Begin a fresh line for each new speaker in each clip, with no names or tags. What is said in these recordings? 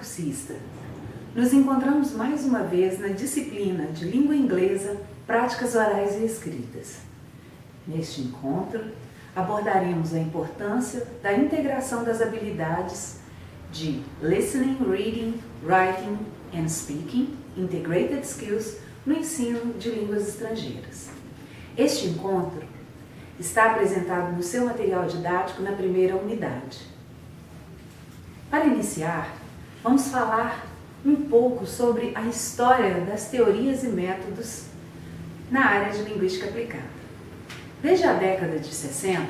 cursista. Nos encontramos mais uma vez na disciplina de Língua Inglesa, Práticas Orais e Escritas. Neste encontro, abordaremos a importância da integração das habilidades de Listening, Reading, Writing and Speaking, Integrated Skills, no ensino de línguas estrangeiras. Este encontro está apresentado no seu material didático na primeira unidade. Para iniciar, vamos falar um pouco sobre a história das teorias e métodos na área de linguística aplicada. Desde a década de 60,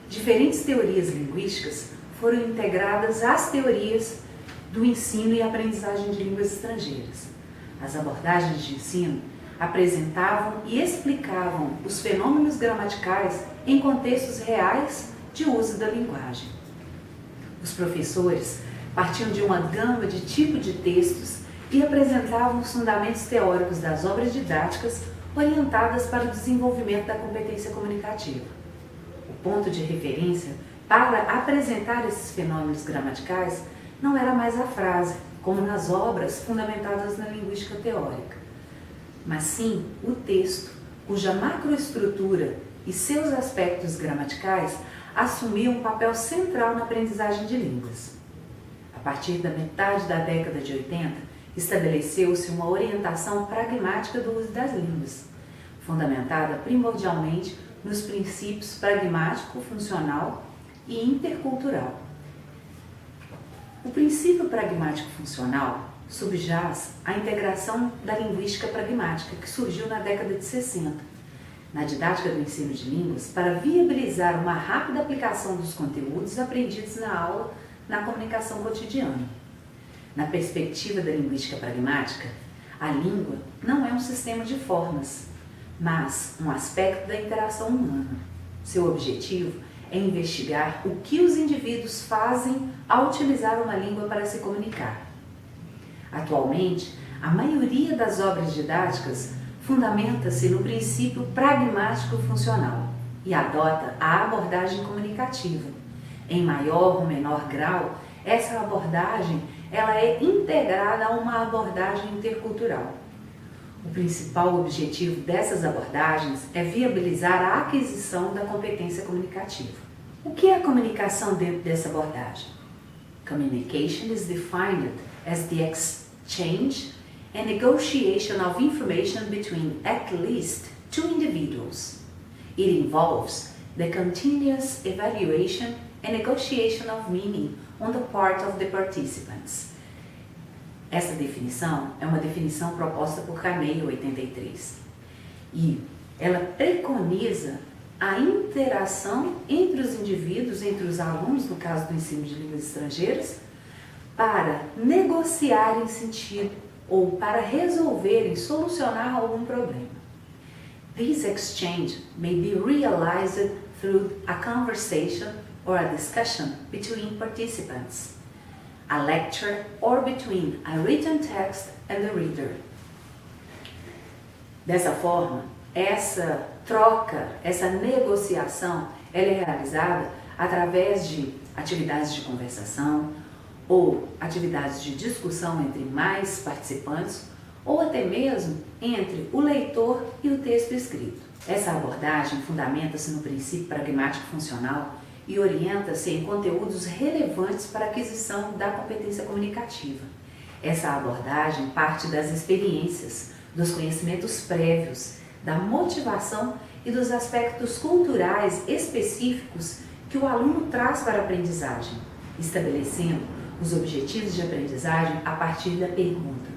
diferentes teorias linguísticas foram integradas às teorias do ensino e aprendizagem de línguas estrangeiras. As abordagens de ensino apresentavam e explicavam os fenômenos gramaticais em contextos reais de uso da linguagem. Os professores partiam de uma gama de tipos de textos e apresentavam os fundamentos teóricos das obras didáticas orientadas para o desenvolvimento da competência comunicativa. O ponto de referência para apresentar esses fenômenos gramaticais não era mais a frase, como nas obras fundamentadas na linguística teórica, mas sim o texto, cuja macroestrutura e seus aspectos gramaticais assumiam um papel central na aprendizagem de línguas. A partir da metade da década de 80, estabeleceu-se uma orientação pragmática do uso das línguas, fundamentada primordialmente nos princípios pragmático, funcional e intercultural. O princípio pragmático funcional subjaz à integração da linguística pragmática, que surgiu na década de 60, na didática do ensino de línguas, para viabilizar uma rápida aplicação dos conteúdos aprendidos na aula na comunicação cotidiana. Na perspectiva da linguística pragmática, a língua não é um sistema de formas, mas um aspecto da interação humana. Seu objetivo é investigar o que os indivíduos fazem ao utilizar uma língua para se comunicar. Atualmente, a maioria das obras didáticas fundamenta-se no princípio pragmático funcional e adota a abordagem comunicativa. Em maior ou menor grau, essa abordagem ela é integrada a uma abordagem intercultural. O principal objetivo dessas abordagens é viabilizar a aquisição da competência comunicativa. O que é a comunicação dentro dessa abordagem? Communication is defined as the exchange and negotiation of information between at least two individuals. It involves the continuous evaluation and negotiation of meaning on the part of the participants. Essa definição é uma definição proposta por Carneiro, 83, e ela preconiza a interação entre os indivíduos, entre os alunos, no caso do ensino de línguas estrangeiras, para negociarem sentido ou para resolverem, solucionar algum problema. This exchange may be realized through a conversation or a discussion between participants, a lecture, or between a written text and the reader. Dessa forma, essa troca, essa negociação, ela é realizada através de atividades de conversação ou atividades de discussão entre mais participantes ou até mesmo entre o leitor e o texto escrito. Essa abordagem fundamenta-se no princípio pragmático funcional e orienta-se em conteúdos relevantes para a aquisição da competência comunicativa. Essa abordagem parte das experiências, dos conhecimentos prévios, da motivação e dos aspectos culturais específicos que o aluno traz para a aprendizagem, estabelecendo os objetivos de aprendizagem a partir da pergunta: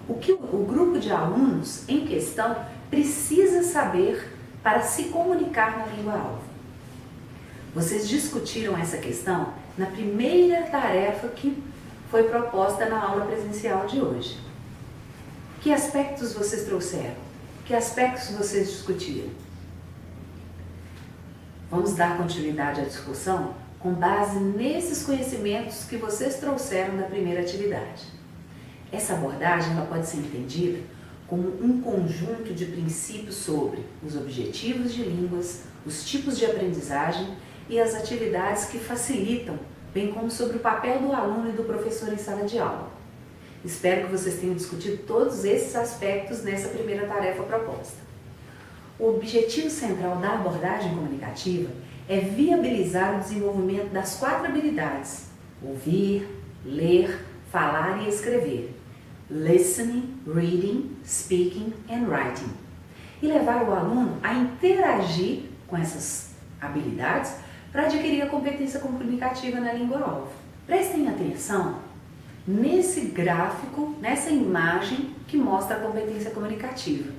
o que o grupo de alunos em questão precisa saber para se comunicar na língua-alvo? Vocês discutiram essa questão na primeira tarefa que foi proposta na aula presencial de hoje. Que aspectos vocês trouxeram? Que aspectos vocês discutiram? Vamos dar continuidade à discussão com base nesses conhecimentos que vocês trouxeram da primeira atividade. Essa abordagem ela pode ser entendida como um conjunto de princípios sobre os objetivos de línguas, os tipos de aprendizagem e as atividades que facilitam, bem como sobre o papel do aluno e do professor em sala de aula. Espero que vocês tenham discutido todos esses aspectos nessa primeira tarefa proposta. O objetivo central da abordagem comunicativa é viabilizar o desenvolvimento das 4 habilidades: ouvir, ler, falar e escrever. Listening, reading, speaking and writing. E levar o aluno a interagir com essas habilidades para adquirir a competência comunicativa na língua-alvo. Prestem atenção nesse gráfico, nessa imagem que mostra a competência comunicativa.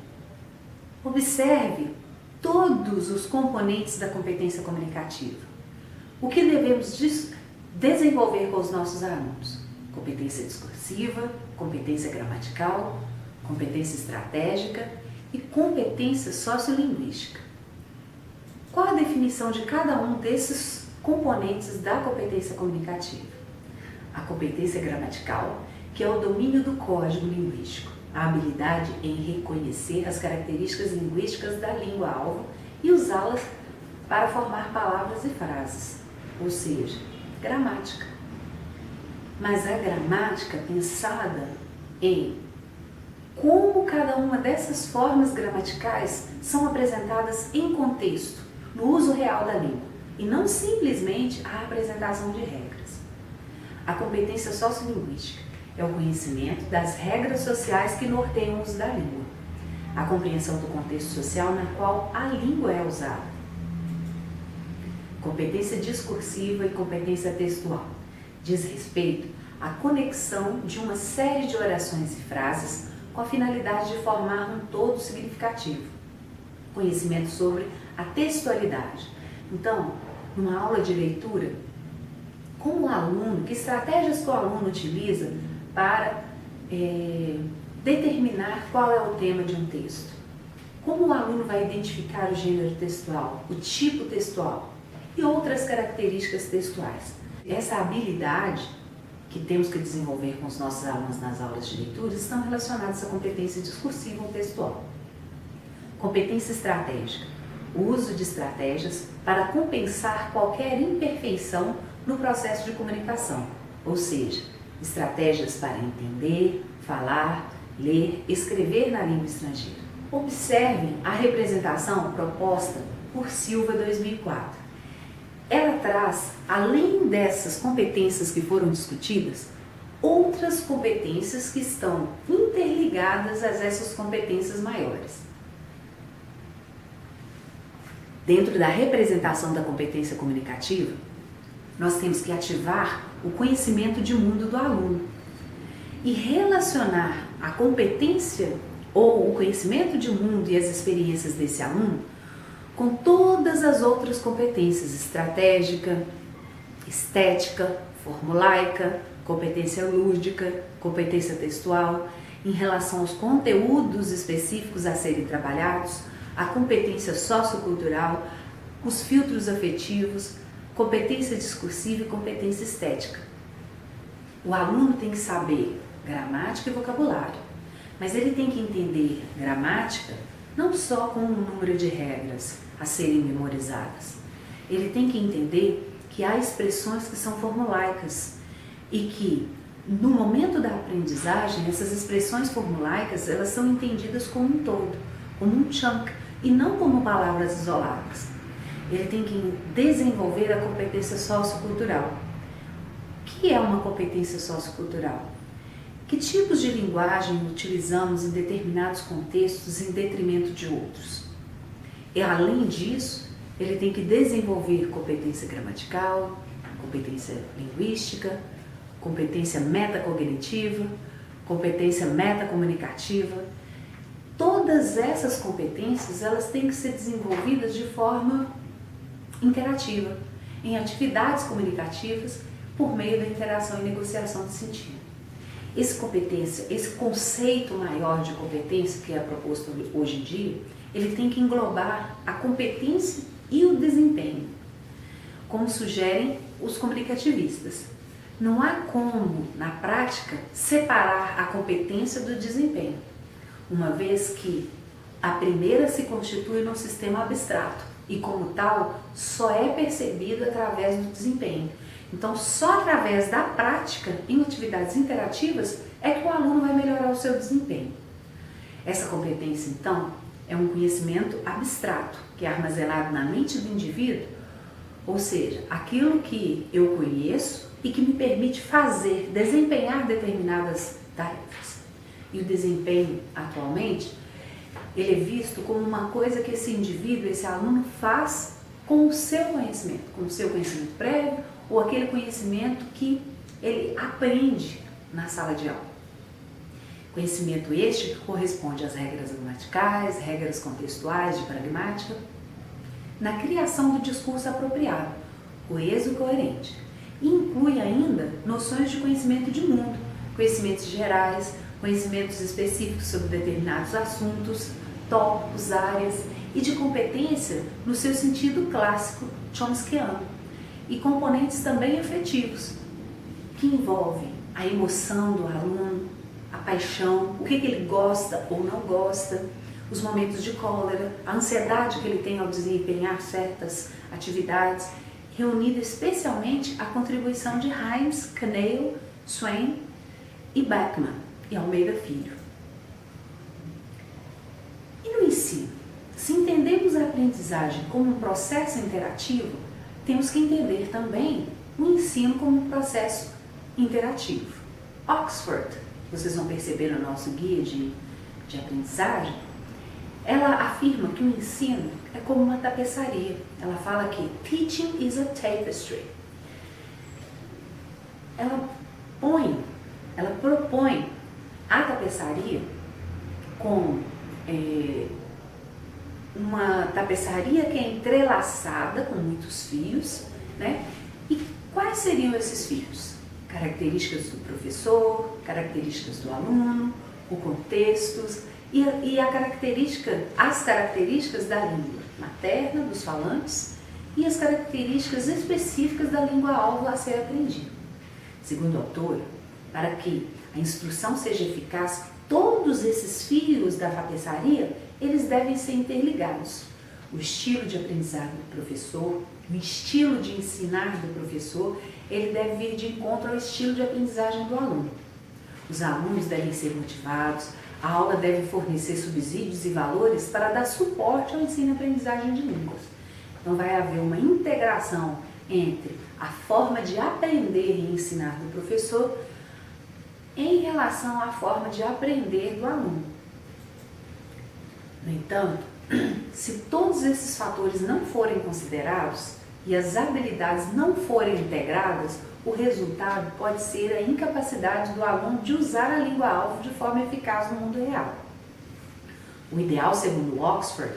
Observe todos os componentes da competência comunicativa. O que devemos desenvolver com os nossos alunos? Competência discursiva, competência gramatical, competência estratégica e competência sociolinguística. Qual a definição de cada um desses componentes da competência comunicativa? A competência gramatical, que é o domínio do código linguístico, a habilidade em reconhecer as características linguísticas da língua-alvo e usá-las para formar palavras e frases, ou seja, gramática. Mas a gramática pensada em como cada uma dessas formas gramaticais são apresentadas em contexto, no uso real da língua, e não simplesmente a apresentação de regras. A competência sociolinguística é o conhecimento das regras sociais que norteiam o uso da língua, a compreensão do contexto social na qual a língua é usada. Competência discursiva e competência textual diz respeito à conexão de uma série de orações e frases com a finalidade de formar um todo significativo. Conhecimento sobre a textualidade. Então, numa aula de leitura, como o aluno, que estratégias que o aluno utiliza para determinar qual é o tema de um texto? Como o aluno vai identificar o gênero textual, o tipo textual e outras características textuais? Essa habilidade que temos que desenvolver com os nossos alunos nas aulas de leitura estão relacionadas à competência discursiva ou textual. Competência estratégica, o uso de estratégias para compensar qualquer imperfeição no processo de comunicação, ou seja, estratégias para entender, falar, ler, escrever na língua estrangeira. Observem a representação proposta por Silva 2004. Ela traz, além dessas competências que foram discutidas, outras competências que estão interligadas a essas competências maiores. Dentro da representação da competência comunicativa, nós temos que ativar o conhecimento de mundo do aluno e relacionar a competência ou o conhecimento de mundo e as experiências desse aluno com todas as outras competências: estratégica, estética, formulaica, competência lúdica, competência textual, em relação aos conteúdos específicos a serem trabalhados, a competência sociocultural, os filtros afetivos, competência discursiva e competência estética. O aluno tem que saber gramática e vocabulário, mas ele tem que entender gramática não só com um número de regras a serem memorizadas. Ele tem que entender que há expressões que são formulaicas e que, no momento da aprendizagem, essas expressões formulaicas elas são entendidas como um todo, como um chunk, e não como palavras isoladas. Ele tem que desenvolver a competência sociocultural. O que é uma competência sociocultural? Que tipos de linguagem utilizamos em determinados contextos em detrimento de outros? E, além disso, ele tem que desenvolver competência gramatical, competência linguística, competência metacognitiva, competência metacomunicativa. Todas essas competências elas têm que ser desenvolvidas de forma interativa, em atividades comunicativas por meio da interação e negociação de sentido. Esse conceito maior de competência que é proposto hoje em dia, ele tem que englobar a competência e o desempenho, como sugerem os comunicativistas. Não há como, na prática, separar a competência do desempenho, uma vez que a primeira se constitui num sistema abstrato e, como tal, só é percebido através do desempenho. Então, só através da prática em atividades interativas é que o aluno vai melhorar o seu desempenho. Essa competência, então, é um conhecimento abstrato, que é armazenado na mente do indivíduo, ou seja, aquilo que eu conheço e que me permite fazer, desempenhar determinadas tarefas. E o desempenho, atualmente, ele é visto como uma coisa que esse indivíduo, esse aluno faz com o seu conhecimento prévio ou aquele conhecimento que ele aprende na sala de aula. Conhecimento este que corresponde às regras gramaticais, regras contextuais de pragmática, na criação do discurso apropriado, coeso e coerente. E inclui ainda noções de conhecimento de mundo, conhecimentos gerais, conhecimentos específicos sobre determinados assuntos, tópicos, áreas e de competência no seu sentido clássico chomskiano, e componentes também afetivos, que envolvem a emoção do aluno, a paixão, o que ele gosta ou não gosta, os momentos de cólera, a ansiedade que ele tem ao desempenhar certas atividades, reunida especialmente a contribuição de Himes, Knale, Swain e Beckman e Almeida Filho. E no ensino? Se entendemos a aprendizagem como um processo interativo, temos que entender também o ensino como um processo interativo. Oxford, vocês vão perceber no nosso guia de aprendizagem, ela afirma que o ensino é como uma tapeçaria. Ela fala que teaching is a tapestry. Ela propõe a tapeçaria como uma tapeçaria que é entrelaçada com muitos fios, né? E quais seriam esses fios? Características do professor, características do aluno, o contexto e as características da língua materna, dos falantes, e as características específicas da língua-alvo a ser aprendida. Segundo o autor, para que a instrução seja eficaz, todos esses fios da tapeçaria, eles devem ser interligados. O estilo de aprendizado do professor, o estilo de ensinar do professor, ele deve vir de encontro ao estilo de aprendizagem do aluno. Os alunos devem ser motivados, a aula deve fornecer subsídios e valores para dar suporte ao ensino e aprendizagem de línguas. Então vai haver uma integração entre a forma de aprender e ensinar do professor em relação à forma de aprender do aluno. No entanto, se todos esses fatores não forem considerados e as habilidades não forem integradas, o resultado pode ser a incapacidade do aluno de usar a língua-alvo de forma eficaz no mundo real. O ideal, segundo Oxford,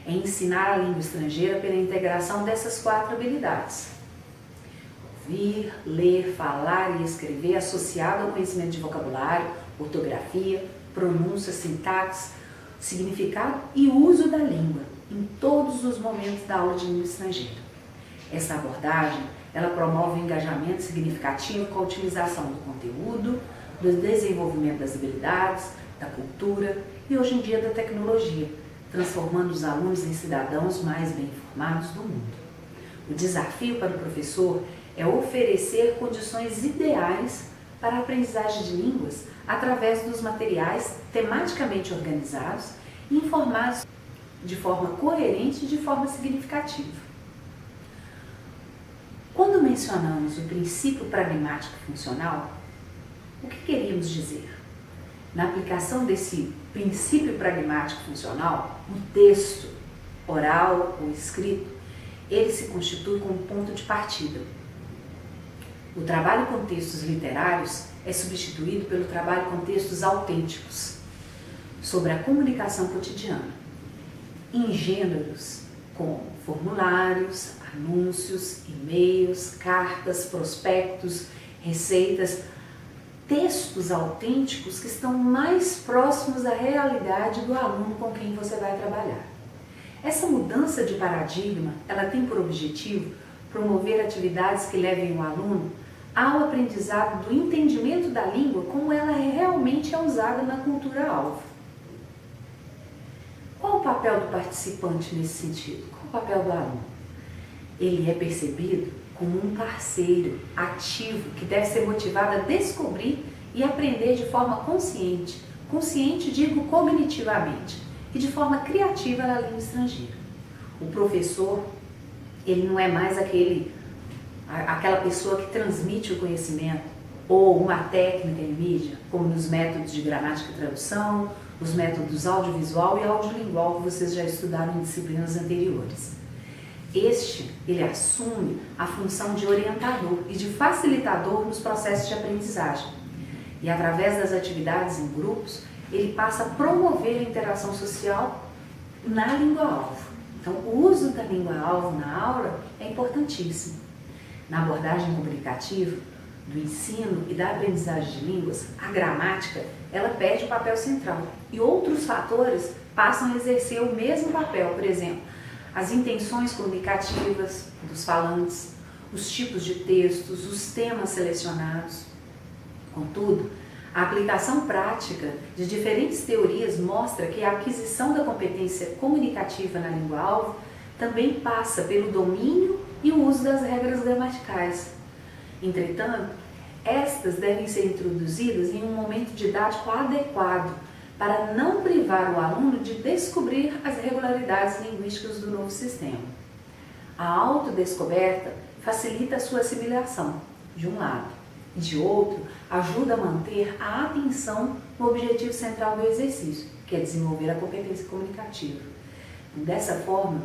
é ensinar a língua estrangeira pela integração dessas 4 habilidades: ouvir, ler, falar e escrever, associado ao conhecimento de vocabulário, ortografia, pronúncia, sintaxe, significado e uso da língua em todos os momentos da aula de língua estrangeira. Essa abordagem, ela promove um engajamento significativo com a utilização do conteúdo, do desenvolvimento das habilidades, da cultura e hoje em dia da tecnologia, transformando os alunos em cidadãos mais bem informados do mundo. O desafio para o professor é oferecer condições ideais para a aprendizagem de línguas através dos materiais tematicamente organizados e informados de forma coerente e de forma significativa. Quando mencionamos o princípio pragmático funcional, o que queríamos dizer? Na aplicação desse princípio pragmático funcional, o texto, oral ou escrito, ele se constitui como ponto de partida. O trabalho com textos literários é substituído pelo trabalho com textos autênticos, sobre a comunicação cotidiana, em gêneros como formulários, anúncios, e-mails, cartas, prospectos, receitas, textos autênticos que estão mais próximos da realidade do aluno com quem você vai trabalhar. Essa mudança de paradigma, ela tem por objetivo promover atividades que levem o aluno ao aprendizado do entendimento da língua como ela realmente é usada na cultura-alvo. Qual o papel do participante nesse sentido? Qual o papel do aluno? Ele é percebido como um parceiro ativo que deve ser motivado a descobrir e aprender de forma consciente, consciente digo cognitivamente, e de forma criativa na língua estrangeira. O professor, ele não é mais aquela pessoa que transmite o conhecimento ou uma técnica em mídia, como nos métodos de gramática e tradução, os métodos audiovisual e audiolingual que vocês já estudaram em disciplinas anteriores. Ele assume a função de orientador e de facilitador nos processos de aprendizagem. E através das atividades em grupos, ele passa a promover a interação social na língua-alvo. Então, o uso da língua-alvo na aula é importantíssimo. Na abordagem comunicativa, do ensino e da aprendizagem de línguas, a gramática, ela perde o papel central. E outros fatores passam a exercer o mesmo papel, por exemplo, as intenções comunicativas dos falantes, os tipos de textos, os temas selecionados. Contudo, a aplicação prática de diferentes teorias mostra que a aquisição da competência comunicativa na língua-alvo também passa pelo domínio e o uso das regras gramaticais. Entretanto, estas devem ser introduzidas em um momento didático adequado para não privar o aluno de descobrir as regularidades linguísticas do novo sistema. A autodescoberta facilita a sua assimilação, de um lado, e de outro, ajuda a manter a atenção no objetivo central do exercício, que é desenvolver a competência comunicativa. Dessa forma,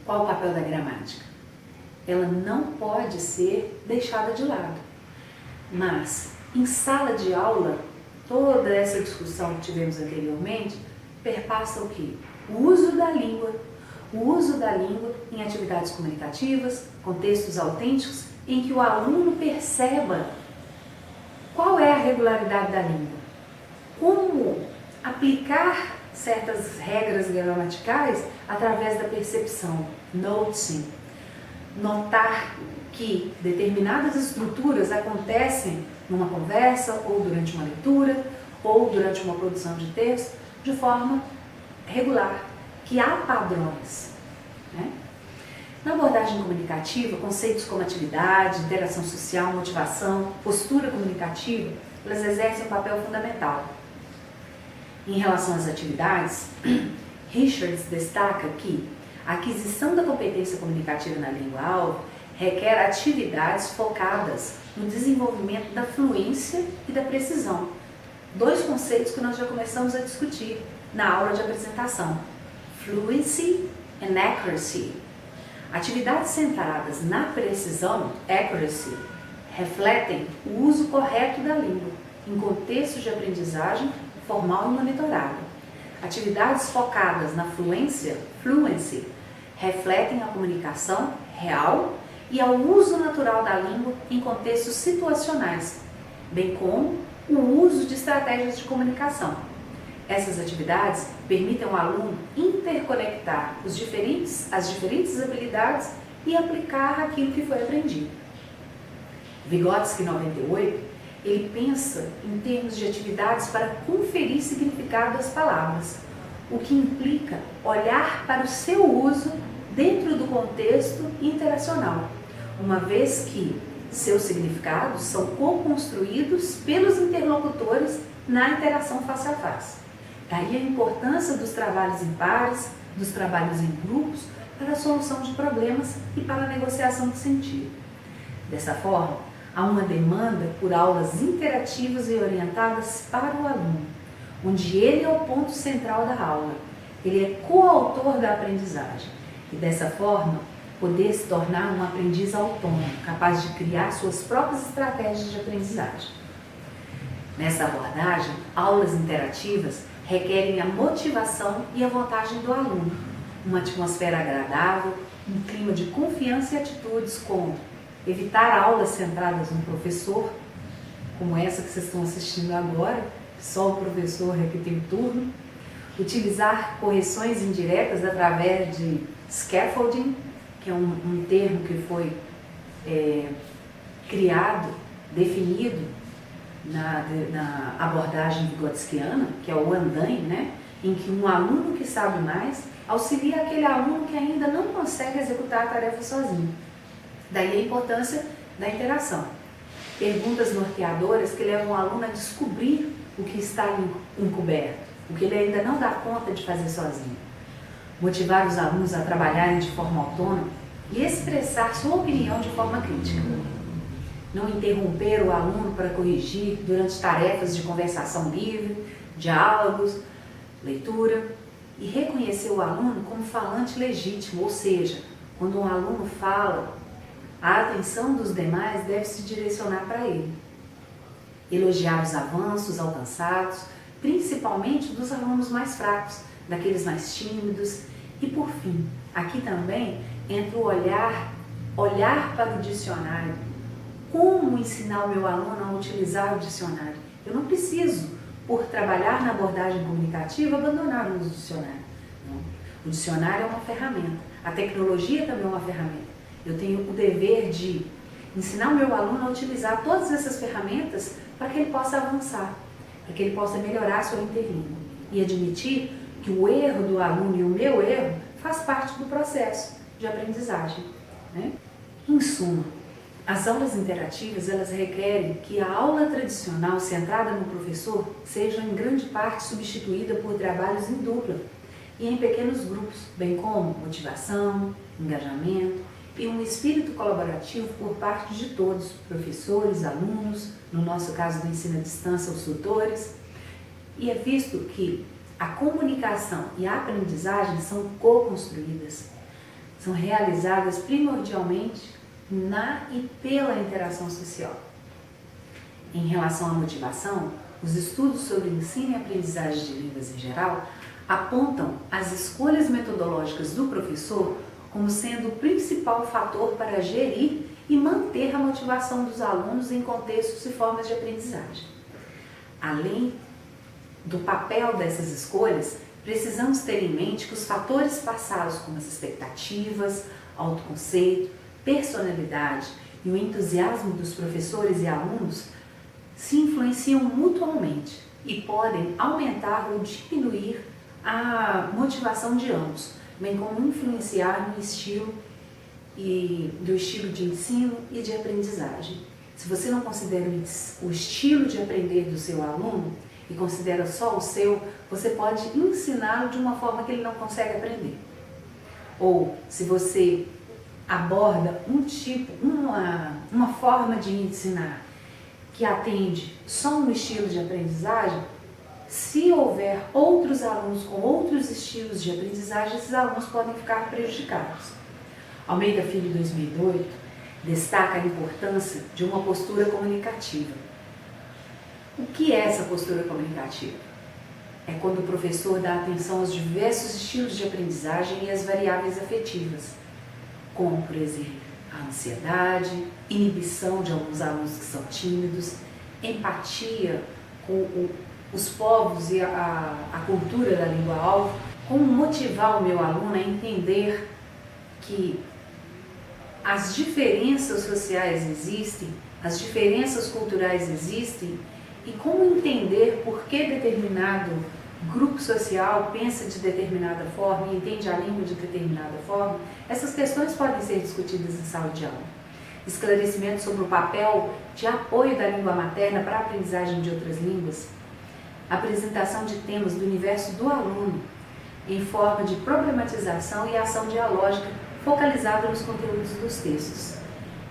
qual o papel da gramática? Ela não pode ser deixada de lado, mas em sala de aula, toda essa discussão que tivemos anteriormente perpassa o quê? O uso da língua em atividades comunicativas, contextos autênticos, em que o aluno perceba qual é a regularidade da língua, como aplicar certas regras gramaticais através da percepção, noticing, notar que determinadas estruturas acontecem numa conversa, ou durante uma leitura, ou durante uma produção de texto, de forma regular, que há padrões, né? Na abordagem comunicativa, conceitos como atividade, interação social, motivação, postura comunicativa, elas exercem um papel fundamental. Em relação às atividades, Richards destaca que a aquisição da competência comunicativa na língua-alvo requer atividades focadas no desenvolvimento da fluência e da precisão. Dois conceitos que nós já começamos a discutir na aula de apresentação: fluency and accuracy. Atividades centradas na precisão, accuracy, refletem o uso correto da língua em contextos de aprendizagem formal e monitorado. Atividades focadas na fluência, fluency, refletem a comunicação real e ao uso natural da língua em contextos situacionais, bem como o uso de estratégias de comunicação. Essas atividades permitem ao aluno interconectar as diferentes habilidades e aplicar aquilo que foi aprendido. Vygotsky, 98, ele pensa em termos de atividades para conferir significado às palavras, o que implica olhar para o seu uso dentro do contexto interacional, uma vez que seus significados são co-construídos pelos interlocutores na interação face a face. Daí a importância dos trabalhos em pares, dos trabalhos em grupos, para a solução de problemas e para a negociação de sentido. Dessa forma, há uma demanda por aulas interativas e orientadas para o aluno, onde ele é o ponto central da aula. Ele é coautor da aprendizagem e, dessa forma, poder se tornar um aprendiz autônomo, capaz de criar suas próprias estratégias de aprendizagem. Nessa abordagem, aulas interativas requerem a motivação e a vontade do aluno, uma atmosfera agradável, um clima de confiança e atitudes como evitar aulas centradas no professor, como essa que vocês estão assistindo agora, só o professor é que tem turno, utilizar correções indiretas através de scaffolding, que é um termo que foi criado, definido na abordagem vygotskiana, que é o andaime, né? Em que um aluno que sabe mais auxilia aquele aluno que ainda não consegue executar a tarefa sozinho. Daí a importância da interação. Perguntas norteadoras que levam o aluno a descobrir o que está encoberto, o que ele ainda não dá conta de fazer sozinho. Motivar os alunos a trabalharem de forma autônoma e expressar sua opinião de forma crítica. Não interromper o aluno para corrigir durante tarefas de conversação livre, diálogos, leitura, e reconhecer o aluno como falante legítimo, ou seja, quando um aluno fala, a atenção dos demais deve se direcionar para ele. Elogiar os avanços alcançados, principalmente dos alunos mais fracos, daqueles mais tímidos. E por fim, aqui também entra o olhar para o dicionário. Como ensinar o meu aluno a utilizar o dicionário? Eu não preciso, por trabalhar na abordagem comunicativa, abandonar o dicionário. Não. O dicionário é uma ferramenta, a tecnologia também é uma ferramenta. Eu tenho o dever de ensinar o meu aluno a utilizar todas essas ferramentas para que ele possa avançar, para que ele possa melhorar a sua interlíngua e admitir que o erro do aluno e o meu erro faz parte do processo de aprendizagem, né? Em suma, as aulas interativas, elas requerem que a aula tradicional centrada no professor seja em grande parte substituída por trabalhos em dupla e em pequenos grupos, bem como motivação, engajamento e um espírito colaborativo por parte de todos, professores, alunos, no nosso caso do ensino à distância, os tutores. E é visto que a comunicação e a aprendizagem são co-construídas, são realizadas primordialmente na e pela interação social. Em relação à motivação, os estudos sobre ensino e aprendizagem de línguas em geral apontam as escolhas metodológicas do professor como sendo o principal fator para gerir e manter a motivação dos alunos em contextos e formas de aprendizagem. Além do papel dessas escolhas, precisamos ter em mente que os fatores passados, como as expectativas, autoconceito, personalidade e o entusiasmo dos professores e alunos se influenciam mutuamente e podem aumentar ou diminuir a motivação de ambos, bem como influenciar no estilo de ensino e de aprendizagem. Se você não considera o estilo de aprender do seu aluno e considera só o seu, você pode ensiná-lo de uma forma que ele não consegue aprender. Ou se você aborda uma forma de ensinar que atende só um estilo de aprendizagem, se houver outros alunos com outros estilos de aprendizagem, esses alunos podem ficar prejudicados. Almeida Filho, 2008, destaca a importância de uma postura comunicativa. O que é essa postura comunicativa? É quando o professor dá atenção aos diversos estilos de aprendizagem e às variáveis afetivas, como, por exemplo, a ansiedade, inibição de alguns alunos que são tímidos, empatia com os povos e a cultura da língua-alvo, como motivar o meu aluno a entender que as diferenças sociais existem, as diferenças culturais existem, e como entender por que determinado grupo social pensa de determinada forma e entende a língua de determinada forma. Essas questões podem ser discutidas em sala de aula. Esclarecimento sobre o papel de apoio da língua materna para a aprendizagem de outras línguas. Apresentação de temas do universo do aluno em forma de problematização e ação dialógica focalizada nos conteúdos dos textos.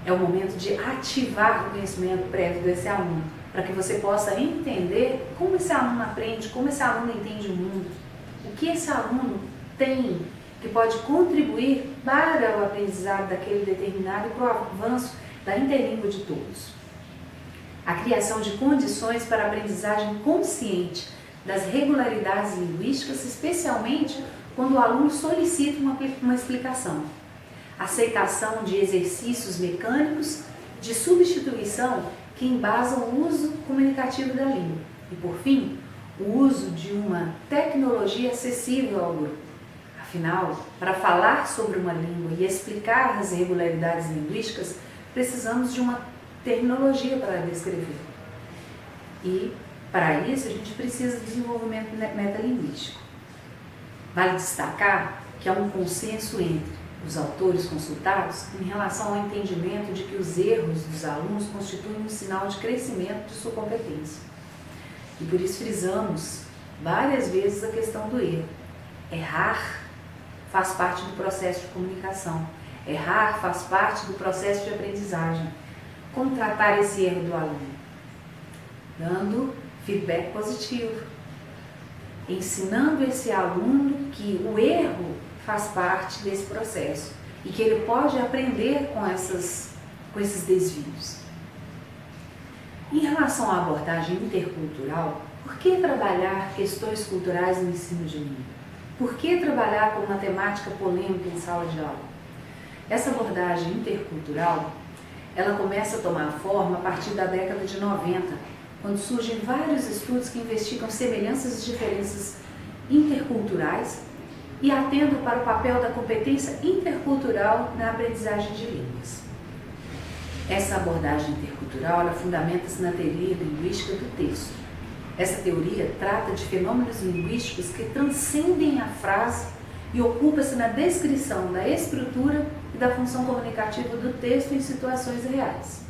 É o momento de ativar o conhecimento prévio desse aluno, para que você possa entender como esse aluno aprende, como esse aluno entende o mundo, o que esse aluno tem que pode contribuir para o aprendizado daquele determinado e para o avanço da interlíngua de todos. A criação de condições para a aprendizagem consciente das regularidades linguísticas, especialmente quando o aluno solicita uma explicação. Aceitação de exercícios mecânicos de substituição que embasam o uso comunicativo da língua. E, por fim, o uso de uma tecnologia acessível ao grupo. Afinal, para falar sobre uma língua e explicar as irregularidades linguísticas, precisamos de uma tecnologia para descrever. E, para isso, a gente precisa de desenvolvimento metalinguístico. Vale destacar que há um consenso entre dos autores consultados em relação ao entendimento de que os erros dos alunos constituem um sinal de crescimento de sua competência. E por isso frisamos várias vezes a questão do erro. Errar faz parte do processo de comunicação. Errar faz parte do processo de aprendizagem. Como tratar esse erro do aluno? Dando feedback positivo. Ensinando esse aluno que o erro faz parte desse processo e que ele pode aprender com esses desvios. Em relação à abordagem intercultural, por que trabalhar questões culturais no ensino de língua? Por que trabalhar com uma temática polêmica em sala de aula? Essa abordagem intercultural, ela começa a tomar forma a partir da década de 90, quando surgem vários estudos que investigam semelhanças e diferenças interculturais e atendam para o papel da competência intercultural na aprendizagem de línguas. Essa abordagem intercultural, ela fundamenta-se na teoria linguística do texto. Essa teoria trata de fenômenos linguísticos que transcendem a frase e ocupa-se na descrição da estrutura e da função comunicativa do texto em situações reais.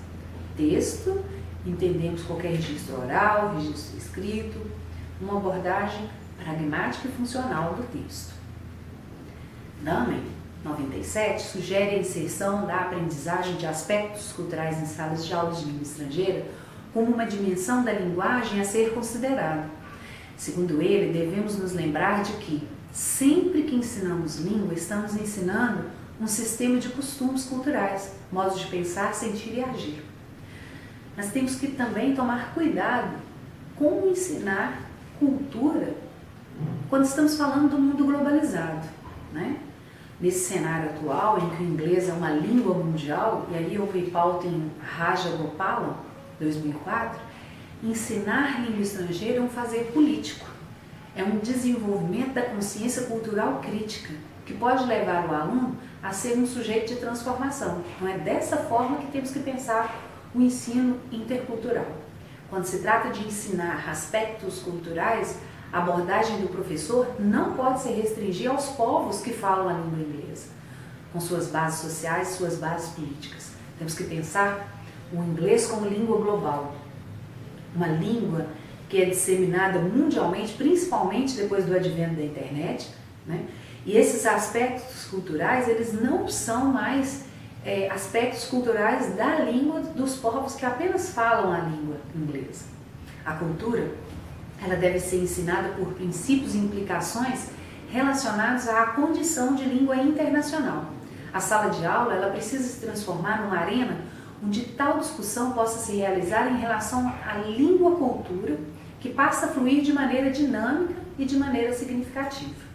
Texto, entendemos qualquer registro oral, registro escrito, uma abordagem pragmática e funcional do texto. Dahmen, 97, sugere a inserção da aprendizagem de aspectos culturais em salas de aulas de língua estrangeira como uma dimensão da linguagem a ser considerada. Segundo ele, devemos nos lembrar de que, sempre que ensinamos língua, estamos ensinando um sistema de costumes culturais, modos de pensar, sentir e agir. Mas temos que também tomar cuidado com ensinar cultura quando estamos falando do mundo globalizado, né? Nesse cenário atual, em que o inglês é uma língua mundial, e aí houve pauta em Raja Gopala, 2004, ensinar língua estrangeira é um fazer político, é um desenvolvimento da consciência cultural crítica, que pode levar o aluno a ser um sujeito de transformação. Então é dessa forma que temos que pensar o ensino intercultural. Quando se trata de ensinar aspectos culturais, a abordagem do professor não pode se restringir aos povos que falam a língua inglesa, com suas bases sociais, suas bases políticas. Temos que pensar o inglês como língua global, uma língua que é disseminada mundialmente, principalmente depois do advento da internet, né? E esses aspectos culturais, eles não são mais aspectos culturais da língua dos povos que apenas falam a língua inglesa. A cultura, ela deve ser ensinada por princípios e implicações relacionados à condição de língua internacional. A sala de aula, ela precisa se transformar numa arena onde tal discussão possa se realizar em relação à língua-cultura, que passa a fluir de maneira dinâmica e de maneira significativa.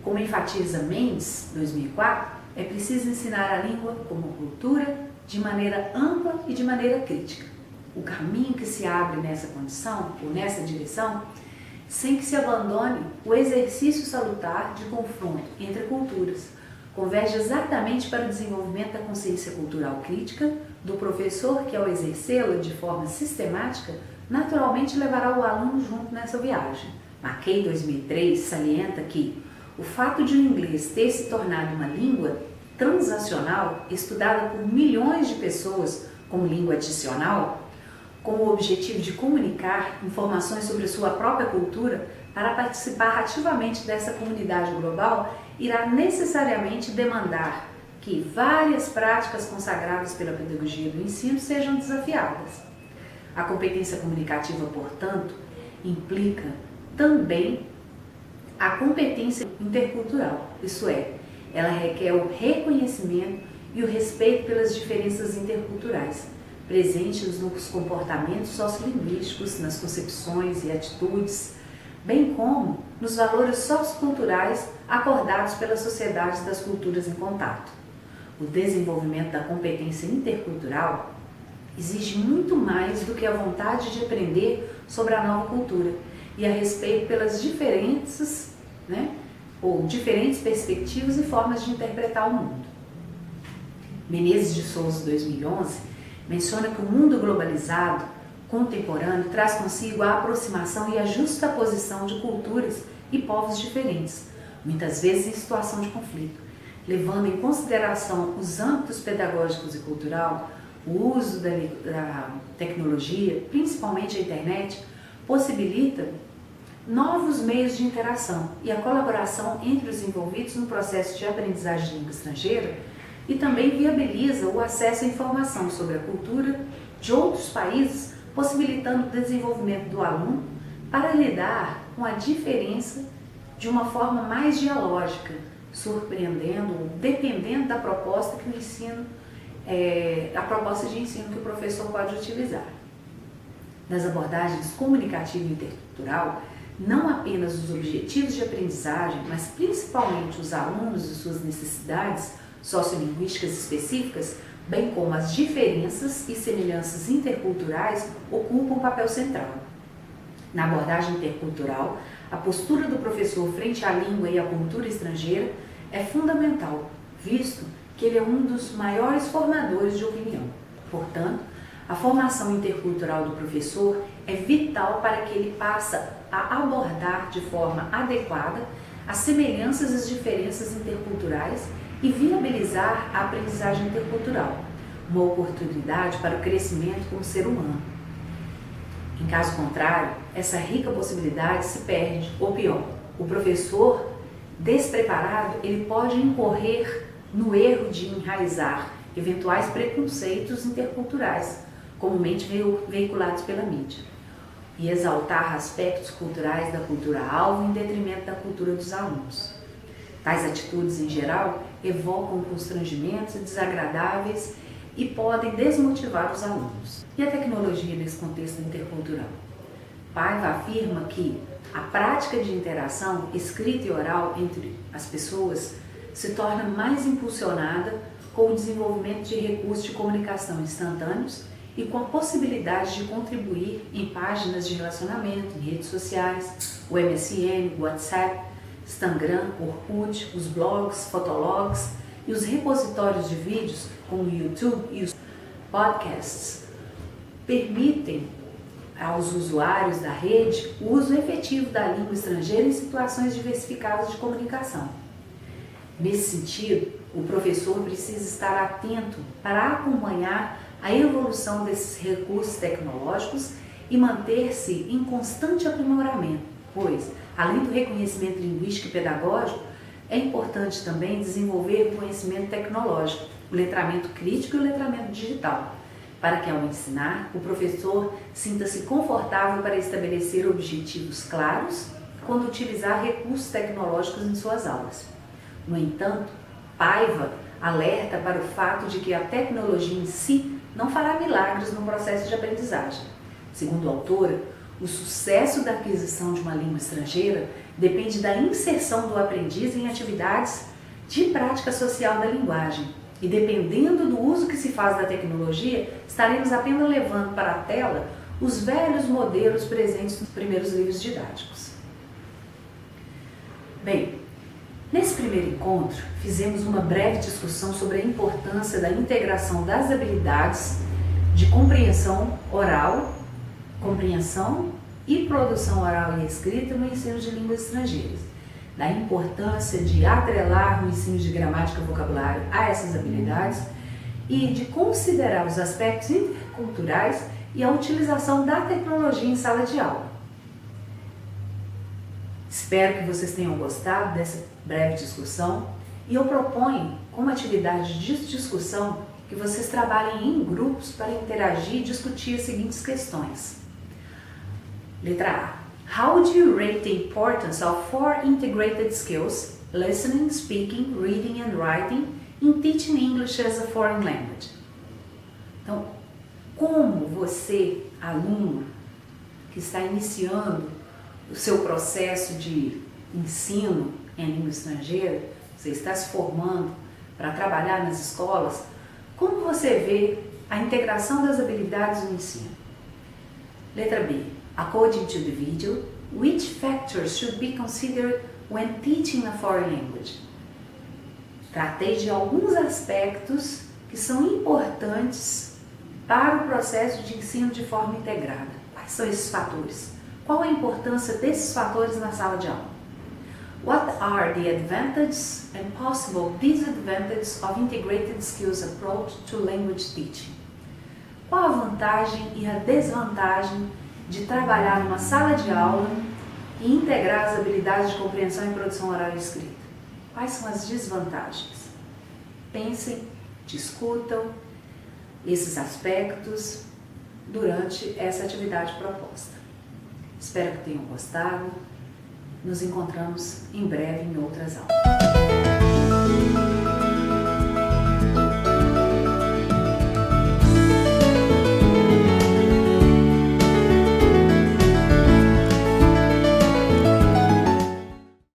Como enfatiza Mendes, 2004, é preciso ensinar a língua como cultura de maneira ampla e de maneira crítica. O caminho que se abre nessa condição, ou nessa direção, sem que se abandone o exercício salutar de confronto entre culturas, converge exatamente para o desenvolvimento da consciência cultural crítica do professor que, ao exercê-la de forma sistemática, naturalmente levará o aluno junto nessa viagem. Mackay, 2003, salienta que o fato de o inglês ter se tornado uma língua transacional, estudada por milhões de pessoas como língua adicional, com o objetivo de comunicar informações sobre sua própria cultura para participar ativamente dessa comunidade global, irá necessariamente demandar que várias práticas consagradas pela pedagogia do ensino sejam desafiadas. A competência comunicativa, portanto, implica também a competência intercultural, isso é, ela requer o reconhecimento e o respeito pelas diferenças interculturais, presentes nos comportamentos sociolinguísticos, nas concepções e atitudes, bem como nos valores socioculturais acordados pelas sociedades das culturas em contato. O desenvolvimento da competência intercultural exige muito mais do que a vontade de aprender sobre a nova cultura e a respeito pelas diferentes perspectivas e formas de interpretar o mundo. Menezes de Souza, 2011, menciona que o mundo globalizado, contemporâneo, traz consigo a aproximação e a justaposição de culturas e povos diferentes, muitas vezes em situação de conflito. levando em consideração os âmbitos pedagógicos e cultural, o uso da tecnologia, principalmente a internet, possibilita novos meios de interação e a colaboração entre os envolvidos no processo de aprendizagem de língua estrangeira e também viabiliza o acesso à informação sobre a cultura de outros países, possibilitando o desenvolvimento do aluno para lidar com a diferença de uma forma mais dialógica, surpreendendo, dependendo da proposta que o ensino, a proposta de ensino que o professor pode utilizar. Nas abordagens comunicativa e intercultural, não apenas os objetivos de aprendizagem, mas principalmente os alunos e suas necessidades sociolinguísticas específicas, bem como as diferenças e semelhanças interculturais, ocupam um papel central. Na abordagem intercultural, a postura do professor frente à língua e à cultura estrangeira é fundamental, visto que ele é um dos maiores formadores de opinião. Portanto, a formação intercultural do professor é vital para que ele passe a abordar de forma adequada as semelhanças e as diferenças interculturais e viabilizar a aprendizagem intercultural, uma oportunidade para o crescimento como ser humano. Em caso contrário, essa rica possibilidade se perde, ou pior, o professor despreparado ele pode incorrer no erro de enraizar eventuais preconceitos interculturais, comumente veiculados pela mídia, e exaltar aspectos culturais da cultura-alvo em detrimento da cultura dos alunos. Tais atitudes, em geral, evocam constrangimentos desagradáveis e podem desmotivar os alunos. E a tecnologia nesse contexto intercultural? Paiva afirma que a prática de interação escrita e oral entre as pessoas se torna mais impulsionada com o desenvolvimento de recursos de comunicação instantâneos e com a possibilidade de contribuir em páginas de relacionamento, em redes sociais, o MSN, o WhatsApp, Instagram, Orkut, os blogs, fotologs e os repositórios de vídeos como o YouTube e os podcasts permitem aos usuários da rede o uso efetivo da língua estrangeira em situações diversificadas de comunicação. Nesse sentido, o professor precisa estar atento para acompanhar a evolução desses recursos tecnológicos e manter-se em constante aprimoramento, pois, além do reconhecimento linguístico e pedagógico, é importante também desenvolver o conhecimento tecnológico, o letramento crítico e o letramento digital, para que ao ensinar, o professor sinta-se confortável para estabelecer objetivos claros quando utilizar recursos tecnológicos em suas aulas. No entanto, Paiva alerta para o fato de que a tecnologia em si não fará milagres no processo de aprendizagem. Segundo a autora, o sucesso da aquisição de uma língua estrangeira depende da inserção do aprendiz em atividades de prática social da linguagem. E dependendo do uso que se faz da tecnologia, estaremos apenas levando para a tela os velhos modelos presentes nos primeiros livros didáticos. Bem, nesse primeiro encontro, fizemos uma breve discussão sobre a importância da integração das habilidades de compreensão oral, compreensão e produção oral e escrita no ensino de línguas estrangeiras, da importância de atrelar o ensino de gramática e vocabulário a essas habilidades e de considerar os aspectos interculturais e a utilização da tecnologia em sala de aula. Espero que vocês tenham gostado dessa breve discussão e eu proponho, como atividade de discussão, que vocês trabalhem em grupos para interagir e discutir as seguintes questões. Letra A. How would you rate the importance of 4 integrated skills, listening, speaking, reading and writing, in teaching English as a foreign language? Então, como você, aluno, que está iniciando o seu processo de ensino em língua estrangeira, você está se formando para trabalhar nas escolas, como você vê a integração das habilidades no ensino? Letra B. According to the video, which factors should be considered when teaching a foreign language? Tratei de alguns aspectos que são importantes para o processo de ensino de forma integrada. Quais são esses fatores? Qual a importância desses fatores na sala de aula? What are the advantages and possible disadvantages of integrated skills approach to language teaching? Qual a vantagem e a desvantagem de trabalhar numa sala de aula e integrar as habilidades de compreensão e produção oral e escrita? Quais são as desvantagens? Pensem, discutam esses aspectos durante essa atividade proposta. Espero que tenham gostado. Nos encontramos em breve em outras aulas.